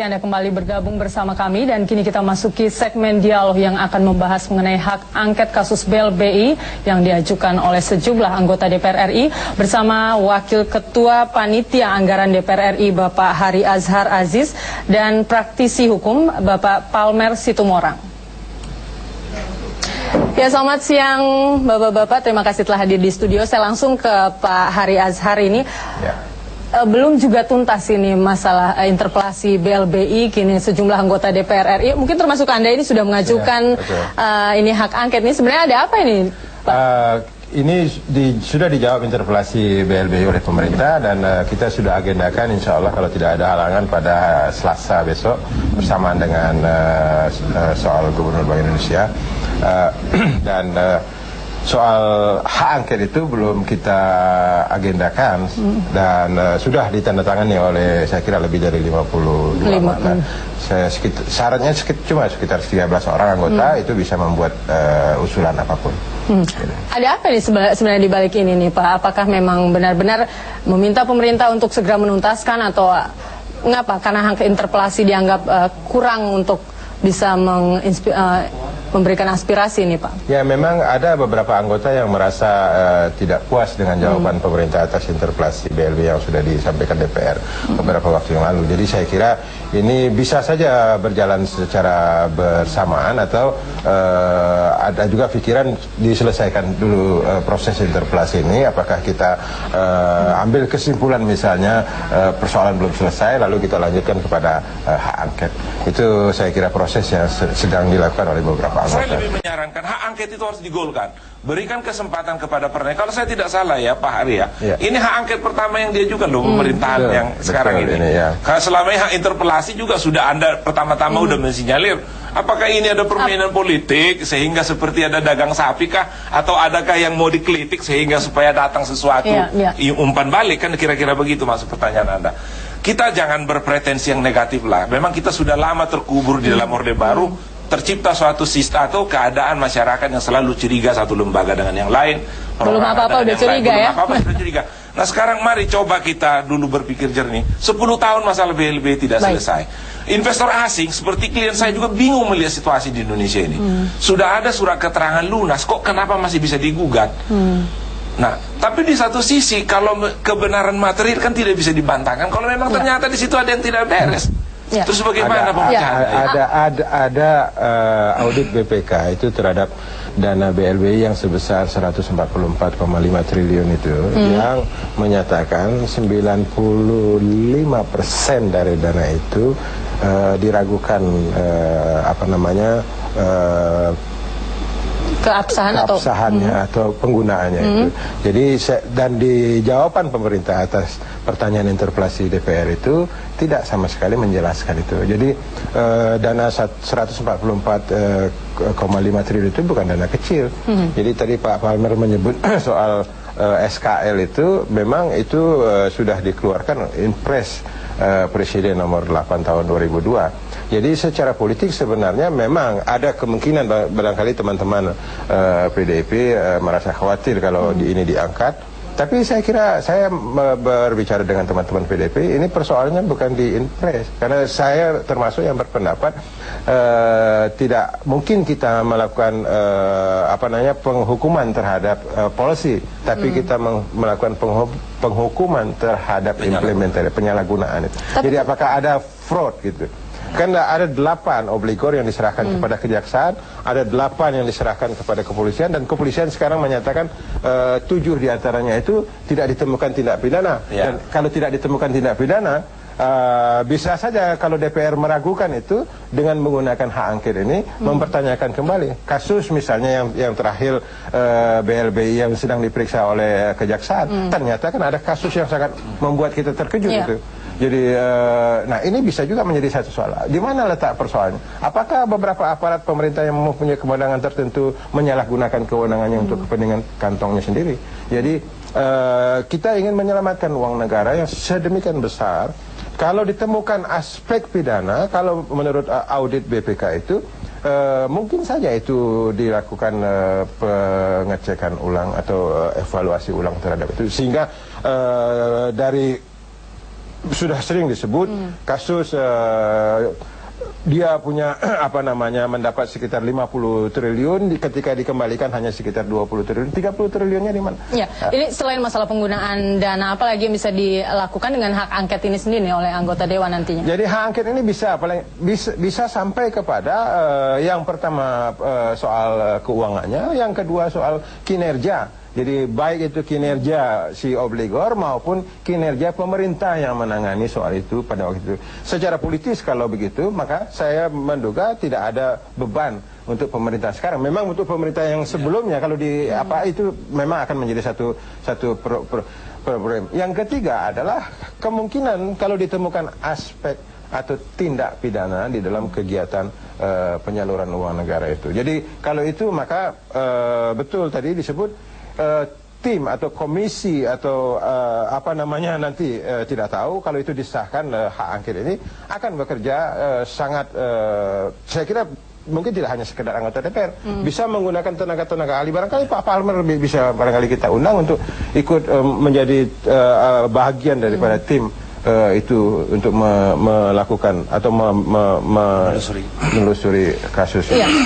Anda kembali bergabung bersama kami dan kini kita masuki segmen dialog yang akan membahas mengenai hak angket kasus BLBI yang diajukan oleh sejumlah anggota DPR RI bersama Wakil Ketua Panitia Anggaran DPR RI Bapak Hari Azhar Aziz dan praktisi hukum Bapak Palmer Situmorang. Ya, selamat siang Bapak-Bapak, terima kasih telah hadir di studio. Saya langsung ke Pak Hari Azhar ini. Ya. Belum juga tuntas ini masalah interpelasi BLBI, kini sejumlah anggota DPR RI, mungkin termasuk Anda ini sudah mengajukan ini hak angket. Ini sebenarnya ada apa ini, Pak? Ini sudah dijawab interpelasi BLBI oleh pemerintah dan kita sudah agendakan insya Allah kalau tidak ada halangan pada Selasa besok bersamaan dengan soal Gubernur Bank Indonesia dan soal hak angket itu belum kita agendakan dan sudah ditandatangani oleh saya kira lebih dari 52 anggota. Syaratnya cuma sekitar 13 orang anggota itu bisa membuat usulan apapun. Ada apa nih sebenarnya di balik ini nih Pak? Apakah memang benar-benar meminta pemerintah untuk segera menuntaskan atau mengapa? Karena hak interpelasi dianggap kurang untuk bisa memberikan aspirasi nih Pak? Ya, memang ada beberapa anggota yang merasa tidak puas dengan jawaban pemerintah atas interpelasi BLBI yang sudah disampaikan DPR beberapa waktu yang lalu. Jadi saya kira ini bisa saja berjalan secara bersamaan atau ada juga pikiran diselesaikan dulu proses interpelasi ini. Apakah kita ambil kesimpulan misalnya persoalan belum selesai lalu kita lanjutkan kepada hak angket. Itu saya kira proses yang sedang dilakukan oleh beberapa anggota. Saya lebih menyarankan hak angket itu harus digolkan. Berikan kesempatan kepada pernah. Kalau saya tidak salah ya Pak Hari ya, ini hak angket pertama yang diajukan loh pemerintahan yang sekarang ini. Karena selama ini hak interpelasi juga sudah Anda pertama-tama udah mensinyalir. Apakah ini ada permainan politik sehingga seperti ada dagang sapi kah? Atau adakah yang mau dikritik sehingga supaya datang sesuatu umpan balik? Kan kira-kira begitu masuk pertanyaan Anda. Kita jangan berpretensi yang negatif lah. Memang kita sudah lama terkubur di dalam Orde Baru. Tercipta suatu sistem atau keadaan masyarakat yang selalu curiga satu lembaga dengan yang lain. Belum apa-apa udah curiga ya. Belum apa-apa sudah curiga. Nah sekarang mari coba kita dulu berpikir jernih. 10 tahun masalah BLBI tidak selesai. Investor asing seperti klien saya juga bingung melihat situasi di Indonesia ini. Sudah ada surat keterangan lunas, kok kenapa masih bisa digugat? Nah, tapi di satu sisi kalau kebenaran material kan tidak bisa dibantahkan. Kalau memang ternyata di situ ada yang tidak beres. Terus bagaimana pemecahan? Ada audit BPK itu terhadap dana BLBI yang sebesar 144,5 triliun itu yang menyatakan 95% dari dana itu diragukan keabsahannya atau penggunaannya itu. Jadi dan di jawaban pemerintah atas pertanyaan interpelasi DPR itu tidak sama sekali menjelaskan itu. Jadi dana 144,5 triliun itu bukan dana kecil. Jadi tadi Pak Palmer menyebut soal SKL itu memang itu sudah dikeluarkan Impres Presiden nomor 8 tahun 2002. Jadi secara politik sebenarnya memang ada kemungkinan barangkali teman-teman PDIP merasa khawatir kalau ini diangkat. Tapi saya kira saya berbicara dengan teman-teman PDIP, ini persoalannya bukan di Impres. Karena saya termasuk yang berpendapat tidak mungkin kita melakukan penghukuman terhadap policy, tapi kita melakukan penghukuman terhadap implementasi penyalahgunaan itu. Jadi apakah ada fraud gitu? Kan ada 8 obligor yang diserahkan kepada kejaksaan, ada 8 yang diserahkan kepada kepolisian, dan kepolisian sekarang menyatakan 7 diantaranya itu tidak ditemukan tindak pidana. Dan kalau tidak ditemukan tindak pidana, bisa saja kalau DPR meragukan itu dengan menggunakan hak angket ini mempertanyakan kembali kasus misalnya yang terakhir BLBI yang sedang diperiksa oleh kejaksaan. Ternyata kan ada kasus yang sangat membuat kita terkejut itu. Jadi, nah ini bisa juga menjadi satu soal. Di mana letak persoalannya? Apakah beberapa aparat pemerintah yang mempunyai kewenangan tertentu menyalahgunakan kewenangannya untuk kepentingan kantongnya sendiri? Jadi, kita ingin menyelamatkan uang negara yang sedemikian besar. Kalau ditemukan aspek pidana, kalau menurut audit BPK itu, mungkin saja itu dilakukan pengecekan ulang atau evaluasi ulang terhadap itu. Sehingga dari sudah sering disebut kasus dia punya mendapat sekitar 50 triliun ketika dikembalikan hanya sekitar 20 triliun. 30 triliunnya di mana? Ya, ini selain masalah penggunaan dana, apa lagi yang bisa dilakukan dengan hak angket ini sendiri oleh anggota dewan nantinya? Jadi hak angket ini bisa sampai kepada yang pertama soal keuangannya, yang kedua soal kinerja. Jadi baik itu kinerja si obligor maupun kinerja pemerintah yang menangani soal itu pada waktu itu. Secara politis kalau begitu, maka saya menduga tidak ada beban untuk pemerintah sekarang. Memang untuk pemerintah yang sebelumnya kalau itu memang akan menjadi satu problem. Yang ketiga adalah kemungkinan kalau ditemukan aspek atau tindak pidana di dalam kegiatan penyaluran uang negara itu. Jadi kalau itu maka betul tadi disebut tim atau komisi atau nanti tidak tahu kalau itu disahkan hak angket ini akan bekerja sangat saya kira mungkin tidak hanya sekedar anggota DPR bisa menggunakan tenaga-tenaga ahli, barangkali Pak Palmer bisa barangkali kita undang untuk ikut menjadi bahagian daripada tim itu untuk melakukan atau menelusuri kasus ini.